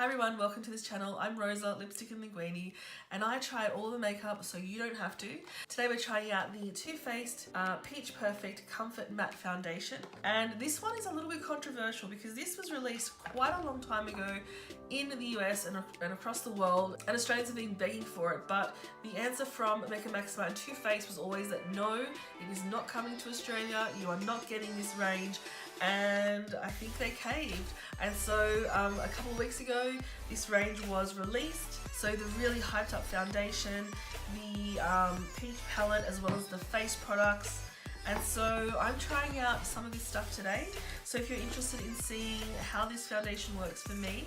Hi everyone, welcome to this channel. I'm Rosa, lipstick and linguine, and I try all the makeup so you don't have to. Today we're trying out the Too Faced Peach Perfect Comfort Matte Foundation, and this one is a little bit controversial because this was released quite a long time ago in the US and across the world, and Australians have been begging for it, but the answer from Makeup Maxima and Too Faced was always that no, it is not coming to Australia, you are not getting this range, and I think they caved. And so a couple of weeks ago this range was released, so the really hyped up foundation, the peach palette, as well as the face products. And so I'm trying out some of this stuff today, so if you're interested in seeing how this foundation works for me,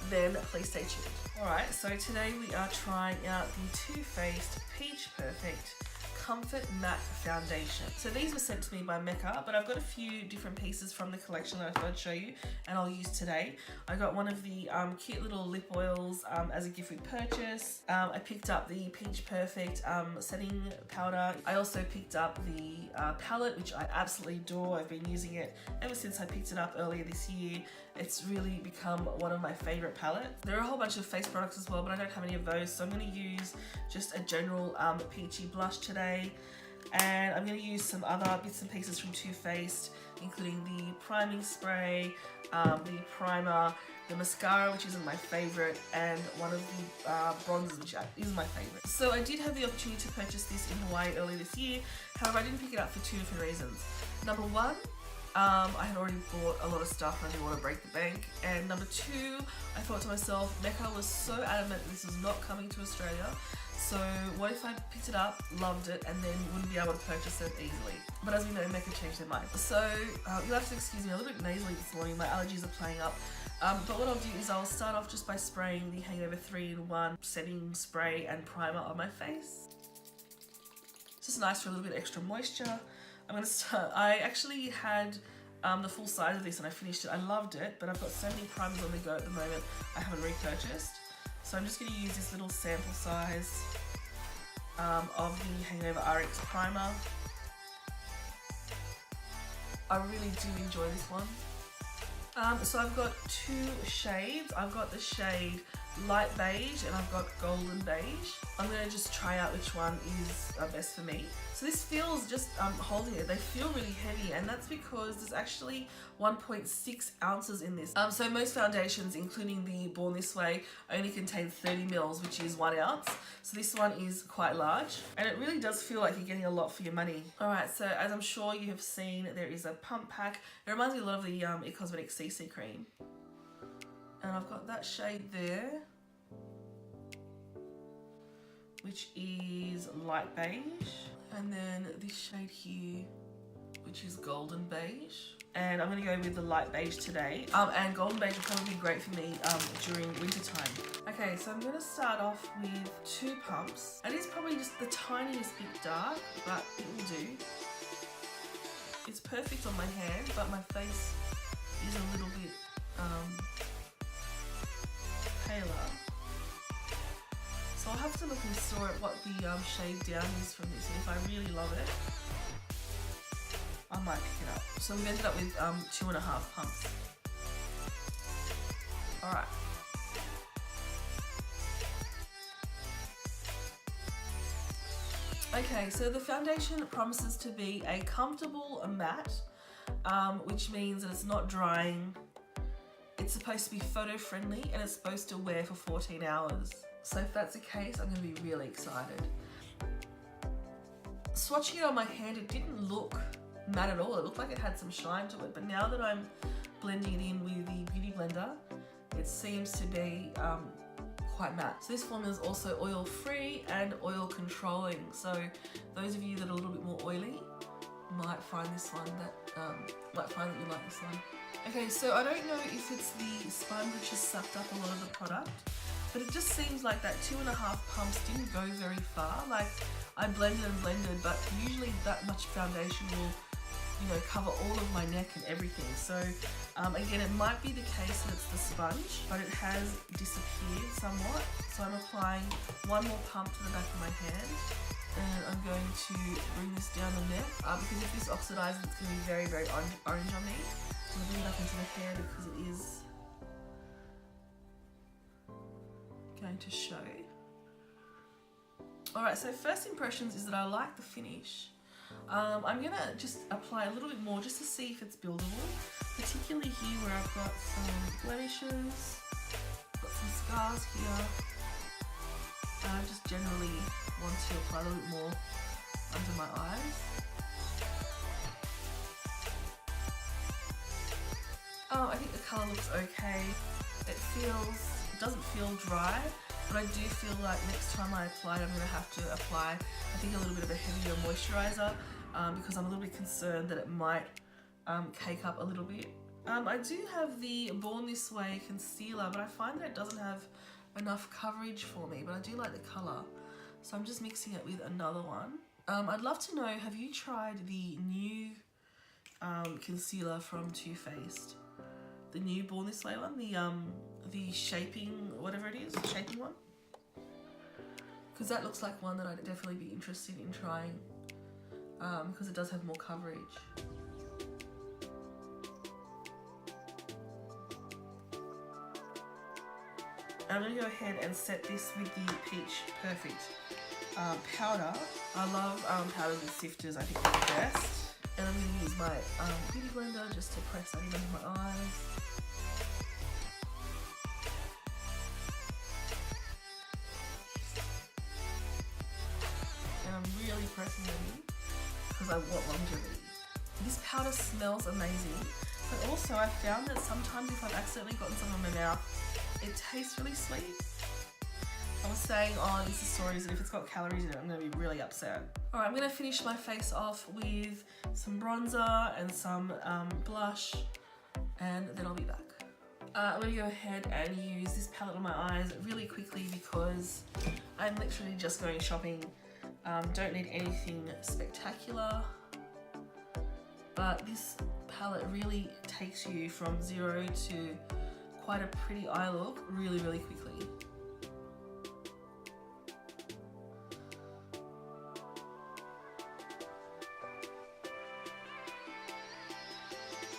then please stay tuned. Alright, so today we are trying out the Too Faced Peach Perfect Comfort Matte Foundation. So these were sent to me by Mecca, but I've got a few different pieces from the collection that I thought I'd show you and I'll use today. I got one of the cute little lip oils as a gift with purchase. I picked up the Peach Perfect setting powder. I also picked up the palette, which I absolutely adore. I've been using it ever since I picked it up earlier this year. It's really become one of my favorite palettes. There are a whole bunch of face products as well, but I don't have any of those, so I'm going to use just a general peachy blush today. And I'm going to use some other bits and pieces from Too Faced, including the priming spray, the primer, the mascara, which isn't my favourite, and one of the bronzers, which is my favourite. So I did have the opportunity to purchase this in Hawaii earlier this year, however I didn't pick it up for two different reasons. Number one, I had already bought a lot of stuff and I didn't want to break the bank. And number two, I thought to myself, Mecca was so adamant this is not coming to Australia. So what if I picked it up, loved it, and then wouldn't be able to purchase it easily? But as we know, Mecca changed their mind. So you'll have to excuse me, a little bit nasally this morning, my allergies are playing up. But what I'll do is I'll start off just by spraying the Hangover 3-in-1 setting spray and primer on my face. It's just nice for a little bit extra moisture. I'm going to start. I actually had the full size of this and I finished it. I loved it, but I've got so many primers on the go at the moment I haven't repurchased. So I'm just going to use this little sample size of the Hangover RX primer. I really do enjoy this one. So I've got two shades. I've got the shade light beige and I've got golden beige. I'm going to just try out which one is best for me. So this feels, just holding it, they feel really heavy, and that's because there's actually 1.6 ounces in this. So most foundations, including the Born This Way, only contain 30 mils, which is 1 ounce. So this one is quite large, and it really does feel like you're getting a lot for your money. Alright, so as I'm sure you have seen, there is a pump pack. It reminds me a lot of the It Cosmetics CC cream. And I've got that shade there, which is light beige, and then this shade here, which is golden beige. And I'm going to go with the light beige today. And golden beige will probably be great for me during winter time. Okay, so I'm going to start off with two pumps. It is probably just the tiniest bit dark, but it will do. It's perfect on my hand, but my face is a little bit paler. So I'll have to look and store at what the shade down is from this, and if I really love it, I might pick it up. So we've ended up with 2.5 pumps. Alright. Okay, so the foundation promises to be a comfortable matte, which means that it's not drying. It's supposed to be photo friendly and it's supposed to wear for 14 hours. So if that's the case, I'm going to be really excited. Swatching it on my hand, it didn't look matte at all. It looked like it had some shine to it, but now that I'm blending it in with the Beauty Blender, it seems to be quite matte. So this formula is also oil free and oil controlling. So those of you that are a little bit more oily might find this one might find that you like this one. Okay, so I don't know if it's the sponge which has sucked up a lot of the product, but it just seems like that 2.5 pumps didn't go very far. Like, I blended and blended, but usually that much foundation will, you know, cover all of my neck and everything. So again, it might be the case that it's the sponge, but it has disappeared somewhat. So I'm applying one more pump to the back of my hand, and I'm going to bring this down the neck because if this oxidizes, it's going to be very, very orange on me. I'm going to bring it up into the hair because it is going to show. Alright, so first impressions is that I like the finish. I'm going to just apply a little bit more just to see if it's buildable, particularly here where I've got some blemishes, got some scars here. I just generally want to apply a little bit more under my eyes. I think the colour looks okay. It doesn't feel dry, but I do feel like next time I apply it, I'm going to have to apply, I think, a little bit of a heavier moisturiser because I'm a little bit concerned that it might cake up a little bit. I do have the Born This Way concealer, but I find that it doesn't have enough coverage for me, but I do like the colour. So I'm just mixing it with another one. I'd love to know, have you tried the new concealer from Too Faced? The new Born This Way one, the shaping, whatever it is, shaping one. Because that looks like one that I'd definitely be interested in trying because it does have more coverage. I'm going to go ahead and set this with the Peach Perfect powder. I love powders with sifters, I think they're the best. And I'm going to use my beauty blender just to press that in under my eyes. And I'm really pressing it in because I want longevity. This powder smells amazing, but also I found that sometimes if I've accidentally gotten some on my mouth, it tastes really sweet. I was saying on Insta stories that if it's got calories in it, I'm going to be really upset. Alright, I'm going to finish my face off with some bronzer and some blush, and then I'll be back. I'm going to go ahead and use this palette on my eyes really quickly because I'm literally just going shopping. Don't need anything spectacular, but this palette really takes you from 0 to quite a pretty eye look really, really quickly.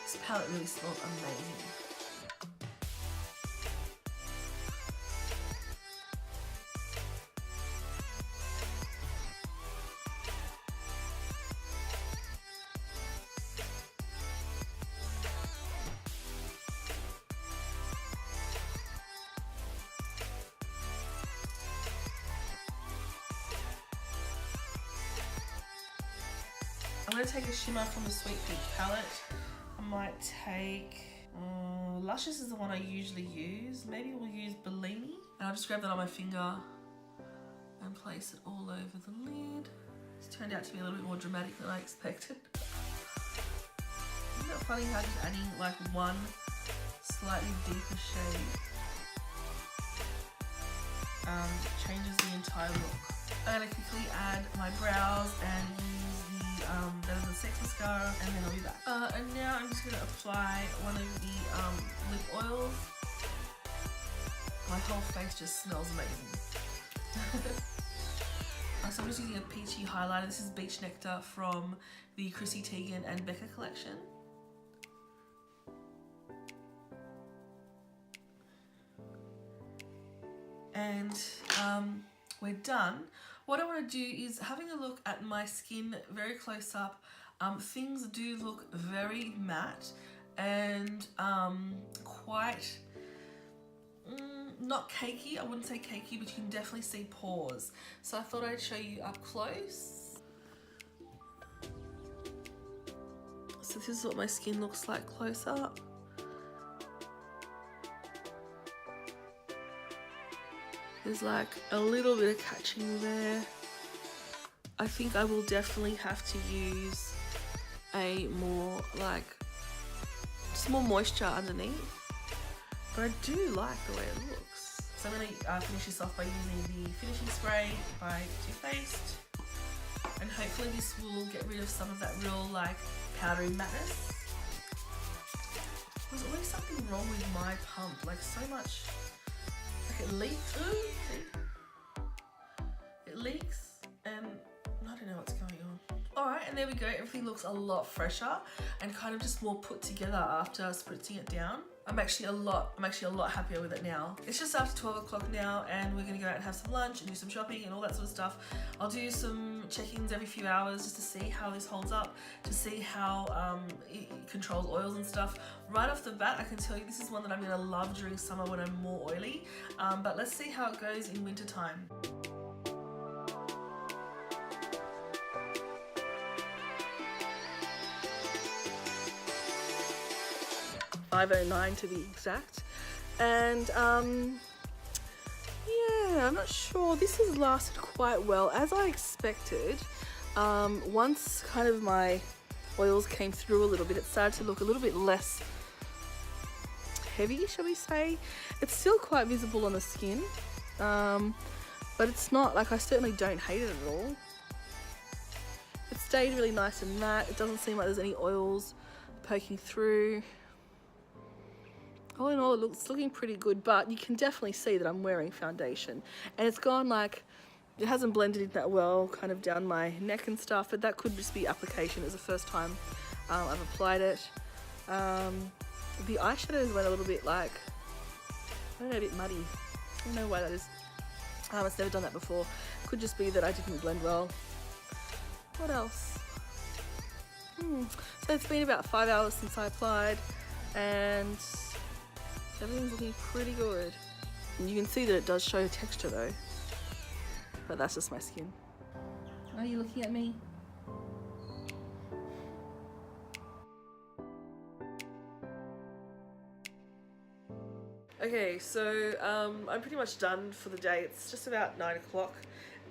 This palette really smells amazing. I'm going to take a shimmer from the Sweet Peach palette. I might take, Luscious is the one I usually use. Maybe we'll use Bellini. And I'll just grab that on my finger and place it all over the lid. It's turned out to be a little bit more dramatic than I expected. Isn't it funny how just adding like one slightly deeper shade changes the entire look. I'm going to quickly add my brows and use the Better Than Sex mascara, and then I'll be back. And now I'm just going to apply one of the lip oils. My whole face just smells amazing. So I'm just using a peachy highlighter. This is Beach Nectar from the Chrissy Teigen and Becca collection. And we're done. What I want to do is having a look at my skin very close up. Things do look very matte and quite not cakey. I wouldn't say cakey, but you can definitely see pores. So I thought I'd show you up close. So this is what my skin looks like close up. There's like a little bit of catching there. I think I will definitely have to use a more like, just more moisture underneath. But I do like the way it looks. So I'm going to finish this off by using the finishing spray by Too Faced. And hopefully this will get rid of some of that real like powdery madness. There's always something wrong with my pump, like so much. It leaks. Ooh, it leaks, and I don't know what's going on. Alright, and there we go. Everything looks a lot fresher and kind of just more put together after spritzing it down. I'm actually a lot happier with it now. It's just after 12 o'clock now, and we're gonna go out and have some lunch and do some shopping and all that sort of stuff. I'll do some check-ins every few hours just to see how this holds up, to see how it controls oils and stuff. Right off the bat, I can tell you this is one that I'm gonna love during summer when I'm more oily, but let's see how it goes in winter time. 5:09 to be exact, and yeah, I'm not sure. This has lasted quite well, as I expected. Once kind of my oils came through a little bit, it started to look a little bit less heavy, shall we say. It's still quite visible on the skin, but it's not like, I certainly don't hate it at all. It stayed really nice and matte. It doesn't seem like there's any oils poking through. All in all, it's looking pretty good, but you can definitely see that I'm wearing foundation, and it's gone like, it hasn't blended in that well kind of down my neck and stuff, but that could just be application. It's the first time I've applied it. The eyeshadows went a little bit like, I don't know, a bit muddy. I don't know why that is. It's never done that before. Could just be that I didn't blend well. What else? So it's been about 5 hours since I applied, and everything's looking pretty good. And you can see that it does show texture though, but that's just my skin. Are you looking at me? Okay, so I'm pretty much done for the day. It's just about 9 o'clock,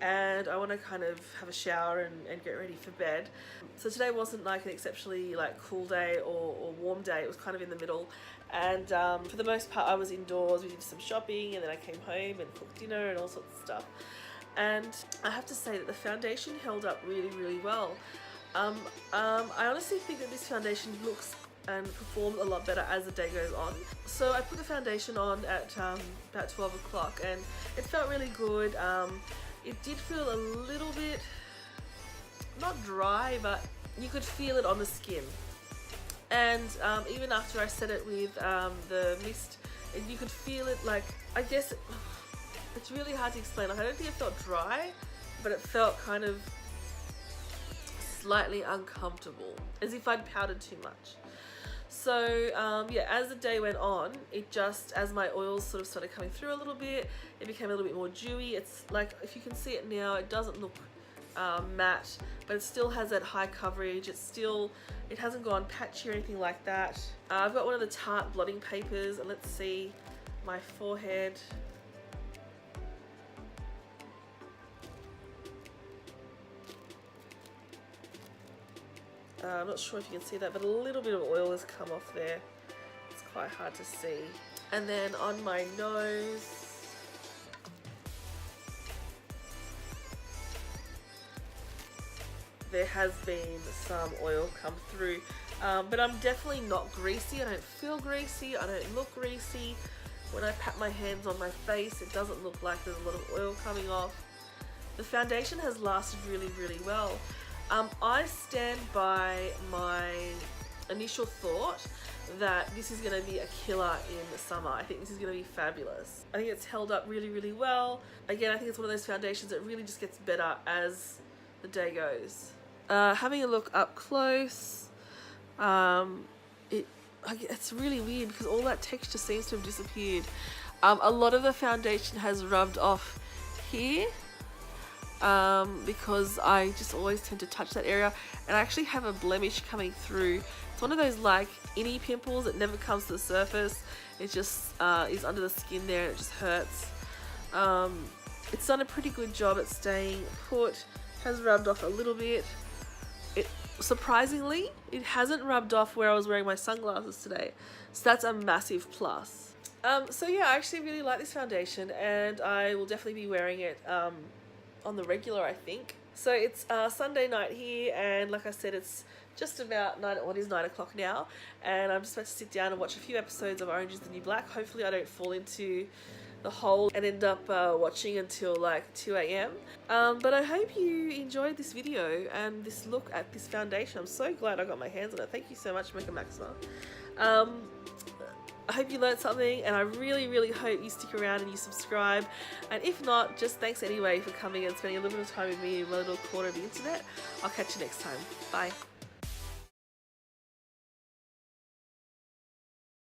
and I want to kind of have a shower and get ready for bed. So today wasn't like an exceptionally like cool day or warm day. It was kind of in the middle, and for the most part I was indoors. We did some shopping, and then I came home and cooked dinner and all sorts of stuff. And I have to say that the foundation held up really, really well. I honestly think that this foundation looks and performs a lot better as the day goes on. So I put the foundation on at about 12 o'clock, and it felt really good. It did feel a little bit, not dry, but you could feel it on the skin. And even after I set it with the mist, you could feel it like, I guess, it's really hard to explain. Like, I don't think it felt dry, but it felt kind of slightly uncomfortable, as if I'd powdered too much. So yeah, as the day went on, it just, as my oils sort of started coming through a little bit, it became a little bit more dewy. It's like, if you can see it now, it doesn't look matte, but it still has that high coverage. It hasn't gone patchy or anything like that. I've got one of the Tarte blotting papers, and let's see my forehead. I'm not sure if you can see that, but a little bit of oil has come off there. It's quite hard to see. And then on my nose, there has been some oil come through, but I'm definitely not greasy. I don't feel greasy. I don't look greasy. When I pat my hands on my face, it doesn't look like there's a lot of oil coming off. The foundation has lasted really, really well. I stand by my initial thought that this is going to be a killer in the summer. I think this is going to be fabulous. I think it's held up really, really well. Again, I think it's one of those foundations that really just gets better as the day goes. Having a look up close, it's really weird because all that texture seems to have disappeared. A lot of the foundation has rubbed off here, because I just always tend to touch that area, and I actually have a blemish coming through. It's one of those like innie pimples that never comes to the surface. It just is under the skin there, and it just hurts. It's done a pretty good job at staying put. Has rubbed off a little bit. Surprisingly, it hasn't rubbed off where I was wearing my sunglasses today, so that's a massive plus. So yeah, I actually really like this foundation, and I will definitely be wearing it on the regular, I think. So it's Sunday night here, and like I said, it's just about 9 o'clock now, and I'm just about to sit down and watch a few episodes of Orange is the New Black. Hopefully I don't fall into the whole and end up watching until like 2 a.m. But I hope you enjoyed this video and this look at this foundation. I'm so glad I got my hands on it. Thank you so much, Makeup Maxima. I hope you learned something, and I really hope you stick around and you subscribe. And if not, just thanks anyway for coming and spending a little bit of time with me in my little corner of the internet. I'll catch you next time. Bye.